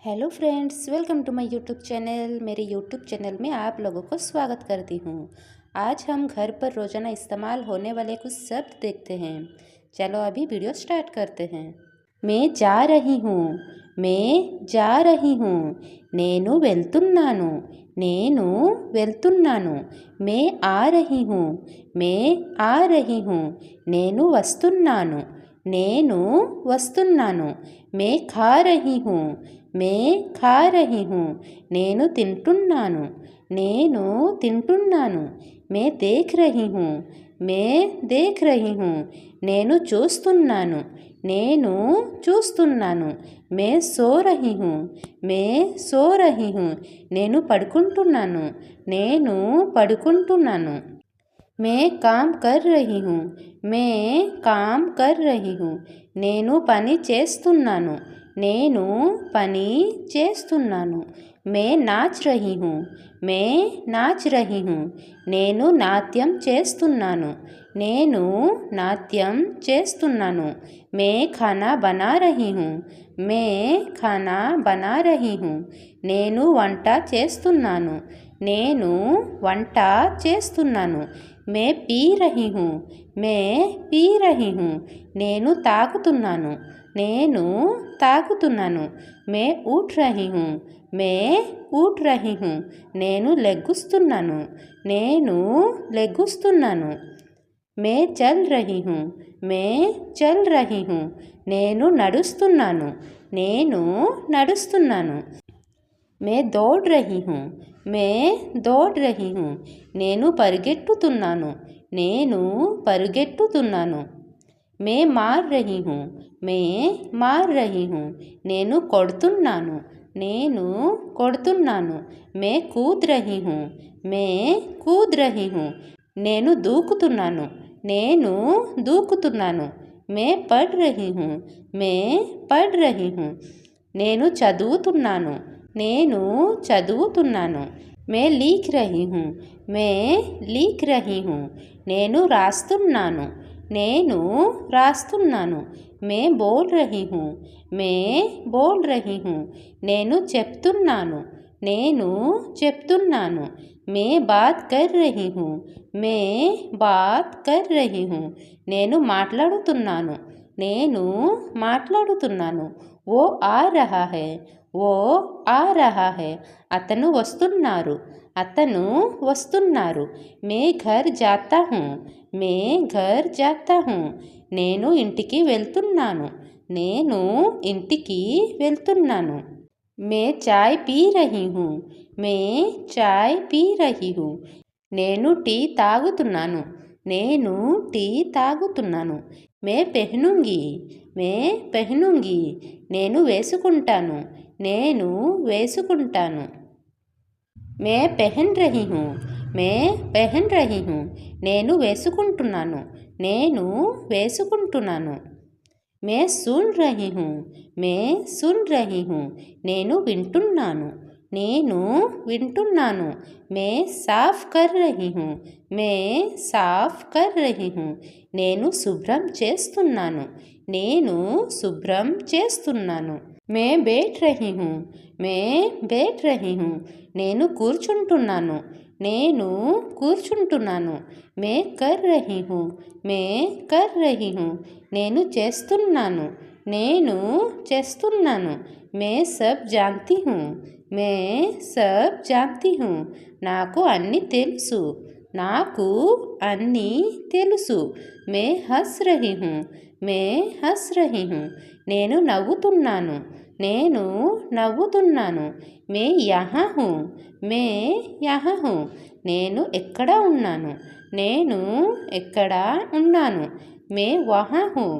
Hello friends, welcome to my YouTube channel. मेरे YouTube channel में आप लोगों को स्वागत करती हूँ। आज हम घर पर रोज़ाना इस्तेमाल होने वाले कुछ शब्द देखते हैं। चलो अभी वीडियो स्टार्ट करते हैं। मैं जा रही हूँ, मैं जा रही हूँ, నేను వెళ్తున్నాను, నేను వెళ్తున్నాను। मैं आ रही हूँ, मैं आ रही हूँ, నేను వస్తున్నాను, నేను వస్తున్నాను। मैं खा रही हूँ, मैं खा रही हूँ, నేను తింటున్నాను, నేను తింటున్నాను। मैं देख रही हूँ, मैं देख रही हूँ, నేను చూస్తున్నాను, నేను చూస్తున్నాను। मैं सो रही हूँ, मैं सो रही हूँ, నేను పడుకుంటున్నాను, నేను పడుకుంటున్నాను। मैं काम कर रही हूँ, मैं काम कर रही हूँ, నేను పని చేస్తున్నాను, నేను పని చేస్తున్నాను। मैं नाच रही हूँ, मैं नाच रही हूँ, నేను నాట్యం చేస్తున్నాను, నేను నాట్యం చేస్తున్నాను। मैं खाना बना रही हूँ, मैं खाना बना रही हूँ, నేను వంట చేస్తున్నాను, నేను వంట చేస్తున్నాను। मैं पी रही हूँ, मैं पी रही हूँ, నేను తాగుతున్నాను, నేను తాగుతున్నాను। मैं उठ रही हूँ, मैं उठ रही हूँ, నేను లెగుస్తున్నాను, నేను లెగుస్తున్నాను। मैं चल रही हूँ, मैं चल रही हूँ, నేను నడుస్తున్నాను, నేను నడుస్తున్నాను। मैं दौड़ रही हूँ, मैं दौड़ रही हूँ, నేను పరిగెట్టుతున్నాను, నేను పరిగెట్టుతున్నాను। मैं मार रही हूँ, मैं मार रही हूँ, నేను కొడుతున్నాను, నేను కొడుతున్నాను। मैं कूद रही हूँ, मैं कूद रही हूँ, నేను దూకుతున్నాను, నేను దూకుతున్నాను। मैं पढ़ रही हूँ, मैं पढ़ रही हूँ, నేను చదువుతున్నాను, నేను చదువుతున్నాను। मैं लिख रही हूँ, मैं लिख रही हूँ, నేను రాస్తున్నాను, నేను రాస్తున్నాను। मैं बोल रही हूँ, मैं बोल रही हूँ, నేను చెప్తున్నాను, నేను చెప్తున్నాను। मैं बात कर रही हूँ, मैं बात कर रही हूँ, నేను మాట్లాడుతున్నాను, నేను మాట్లాడుతున్నాను। वो आ रहा है, वो आ रहा है, అతను వస్తున్నారు, అతను వస్తున్నారు। मैं घर जाता हूँ, मैं घर जाता हूँ, నేను ఇంటికి వెళ్తున్నాను, నేను ఇంటికి వెళ్తున్నాను। मैं चाय पी रही हूँ, मैं चाय पी रही हूँ, నేను టీ తాగుతున్నాను, నేను టీ తాగుతున్నాను। मैं पहनूंगी, मैं पहनूंगी, నేను వేసుకుంటాను, నేను వేసుకుంటాను। मैं पहन रही हूँ, मैं पहन रही हूँ, నేను వేసుకుంటున్నాను, నేను వేసుకుంటున్నాను। मैं सुन रही हूँ, मैं सुन रही हूँ, నేను వింటున్నాను, నేను వింటున్నాను। मैं साफ कर रही हूँ, मैं साफ कर रही हूँ, నేను శుభ్రం చేస్తున్నాను, నేను శుభ్రం చేస్తున్నాను। मैं बैठ रही हूँ, मैं बैठ रही हूँ, నేను కూర్చుంటున్నాను, నేను కూర్చుంటున్నాను। मैं कर रही हूँ, मैं कर रही हूँ, నేను చేస్తున్నాను, నేను చేస్తున్నాను। मैं सब जानती हूँ, मैं सब जानती हूँ, నాకు అన్నీ తెలుసు, నాకు అన్నీ తెలుసు। मैं हंस रही हूँ, मैं हंस रही हूँ, నేను నవ్వుతున్నాను, నేను నవ్వుతున్నాను। मैं यहाँ हूँ, मैं यहाँ हूँ, నేను ఎక్కడ ఉన్నాను, నేను ఎక్కడ ఉన్నాను। मैं वहाँ हूँ,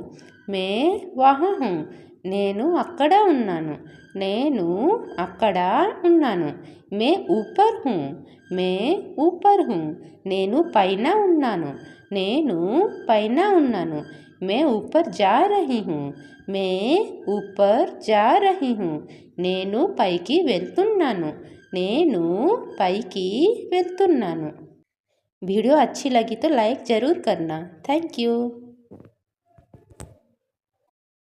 मैं वहाँ हूँ, నేను అక్కడ ఉన్నాను, నేను అక్కడ ఉన్నాను। मैं ऊपर हूँ, मैं ऊपर हूँ, నేను పైన ఉన్నాను, నేను పైన ఉన్నాను। मैं ऊपर जा रही हूँ, मैं ऊपर जा रही हूँ, నేను పైకి వెళ్తున్నాను, నేను పైకి వెళ్తున్నాను। वीडियो अच्छी लगी तो लाइक ज़रूर करना। Thank you.